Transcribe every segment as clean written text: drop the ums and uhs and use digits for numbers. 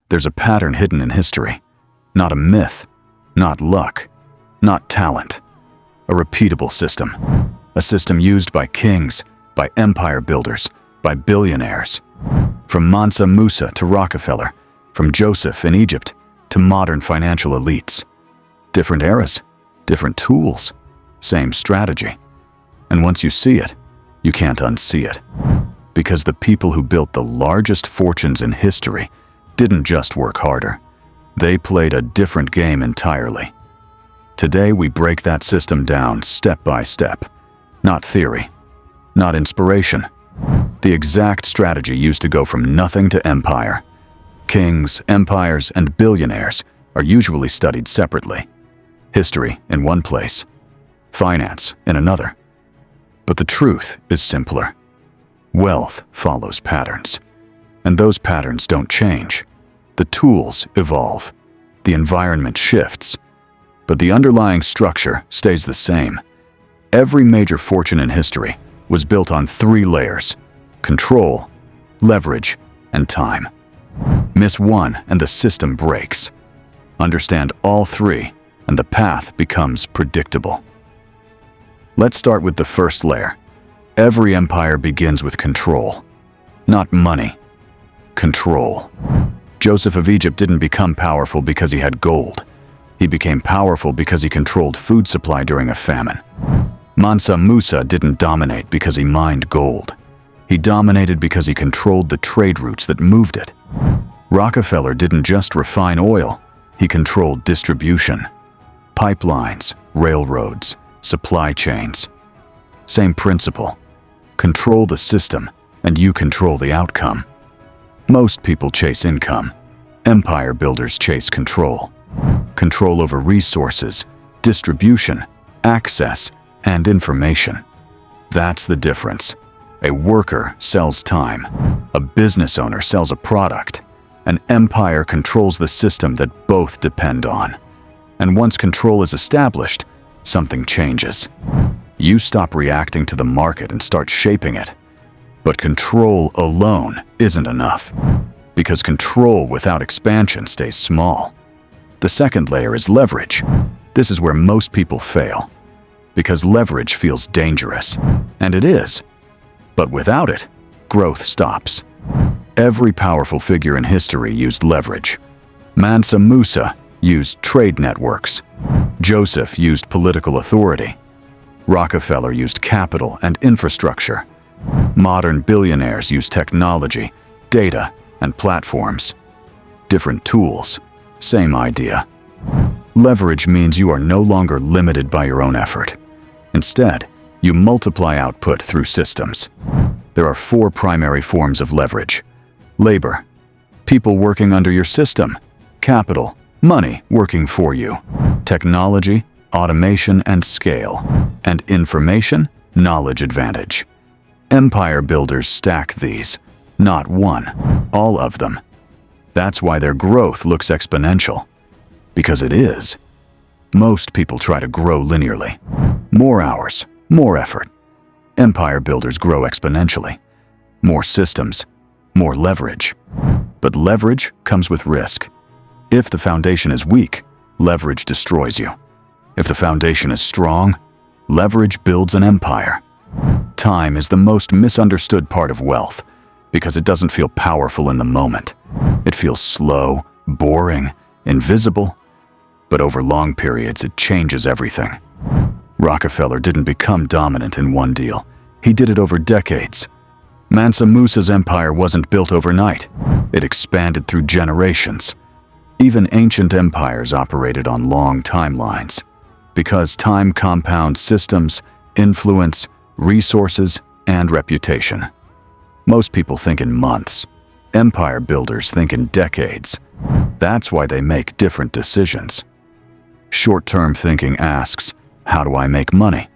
There's a pattern hidden in history. Not a myth, not luck, not talent. A repeatable system. A system used by kings, by empire builders, by billionaires. From Mansa Musa to Rockefeller, from Joseph in Egypt to modern financial elites. Different eras, different tools, same strategy. And once you see it, you can't unsee it. Because the people who built the largest fortunes in history didn't just work harder. They played a different game entirely. Today we break that system down step by step. Not theory, not inspiration. The exact strategy used to go from nothing to empire. Kings, empires, and billionaires are usually studied separately. History in one place, finance in another. But the truth is simpler. Wealth follows patterns. And those patterns don't change. The tools evolve. The environment shifts. But the underlying structure stays the same. Every major fortune in history was built on 3 layers: control, leverage, and time. Miss one and the system breaks. Understand all 3, and the path becomes predictable. Let's start with the first layer. Every empire begins with control. Not money. Control. Joseph of Egypt didn't become powerful because he had gold. He became powerful because he controlled food supply during a famine. Mansa Musa didn't dominate because he mined gold. He dominated because he controlled the trade routes that moved it. Rockefeller didn't just refine oil, he controlled distribution. Pipelines, railroads, supply chains. Same principle. Control the system, and you control the outcome. Most people chase income. Empire builders chase control. Control over resources, distribution, access, and information. That's the difference. A worker sells time. A business owner sells a product. An empire controls the system that both depend on. And once control is established, something changes. You stop reacting to the market and start shaping it. But control alone isn't enough, because control without expansion stays small. The second layer is leverage. This is where most people fail, because leverage feels dangerous, and it is. But without it, growth stops. Every powerful figure in history used leverage. Mansa Musa used trade networks. Joseph used political authority. Rockefeller used capital and infrastructure. Modern billionaires use technology, data, and platforms. Different tools, same idea. Leverage means you are no longer limited by your own effort. Instead, you multiply output through systems. There are 4 primary forms of leverage. Labor, people working under your system. Capital, money working for you. Technology, automation and scale. And information, knowledge advantage. Empire builders stack these, not one, all of them. That's why their growth looks exponential. Because it is. Most people try to grow linearly. More hours, more effort. Empire builders grow exponentially. More systems, more leverage. But leverage comes with risk. If the foundation is weak, leverage destroys you. If the foundation is strong, leverage builds an empire. Time is the most misunderstood part of wealth because it doesn't feel powerful in the moment. It feels slow, boring, invisible, but over long periods it changes everything. Rockefeller didn't become dominant in one deal. He did it over decades. Mansa Musa's empire wasn't built overnight. It expanded through generations. Even ancient empires operated on long timelines, because time compounds systems, influence, resources, and reputation. Most people think in months. Empire builders think in decades. That's why they make different decisions. Short-term thinking asks, how do I make money?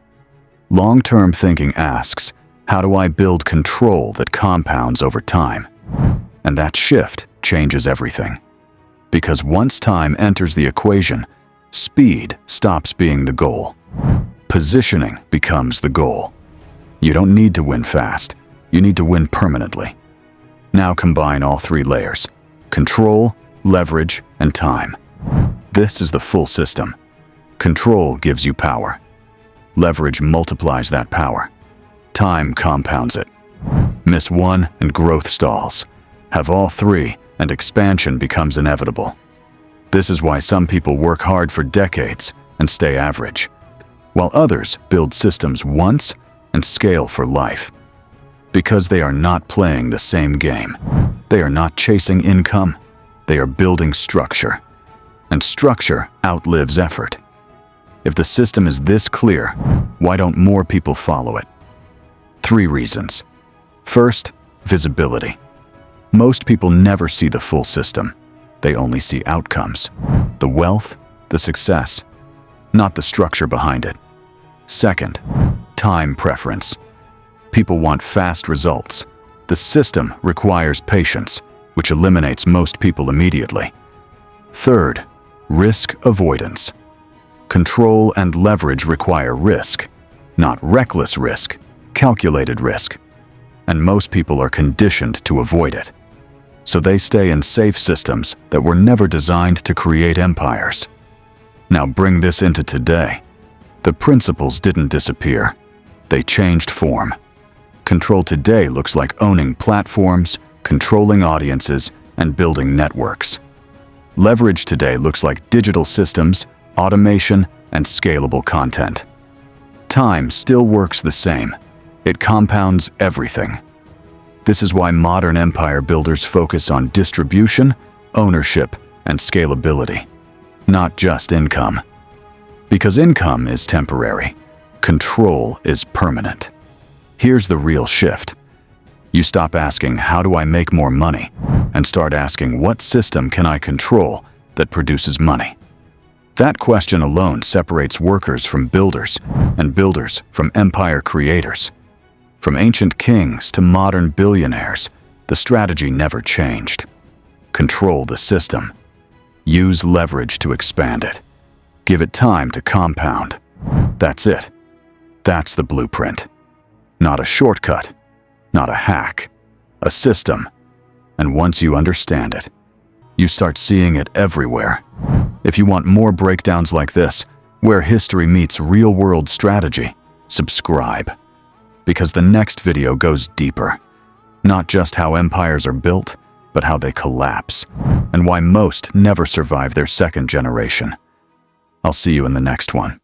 Long-term thinking asks, how do I build control that compounds over time? And that shift changes everything. Because once time enters the equation, speed stops being the goal. Positioning becomes the goal. You don't need to win fast. You need to win permanently. Now combine all 3 layers: control, leverage, and time. This is the full system. Control gives you power. Leverage multiplies that power. Time compounds it. Miss one and growth stalls. Have all three and expansion becomes inevitable. This is why some people work hard for decades and stay average, while others build systems once and scale for life. Because they are not playing the same game. They are not chasing income. They are building structure. And structure outlives effort. If the system is this clear, why don't more people follow it? 3 reasons. First, visibility. Most people never see the full system. They only see outcomes. The wealth, the success, not the structure behind it. Second, time preference. People want fast results. The system requires patience, which eliminates most people immediately. Third, risk avoidance. Control and leverage require risk, not reckless risk, calculated risk. And most people are conditioned to avoid it. So they stay in safe systems that were never designed to create empires. Now bring this into today. The principles didn't disappear. They changed form. Control today looks like owning platforms, controlling audiences, and building networks. Leverage today looks like digital systems, automation, and scalable content. Time still works the same. It compounds everything. This is why modern empire builders focus on distribution, ownership, and scalability, not just income. Because income is temporary, control is permanent. Here's the real shift. You stop asking, how do I make more money? And start asking, what system can I control that produces money? That question alone separates workers from builders, and builders from empire creators. From ancient kings to modern billionaires, the strategy never changed. Control the system. Use leverage to expand it. Give it time to compound. That's it. That's the blueprint. Not a shortcut, not a hack, a system. And once you understand it, you start seeing it everywhere. If you want more breakdowns like this, where history meets real-world strategy, subscribe. Because the next video goes deeper. Not just how empires are built, but how they collapse, and why most never survive their second generation. I'll see you in the next one.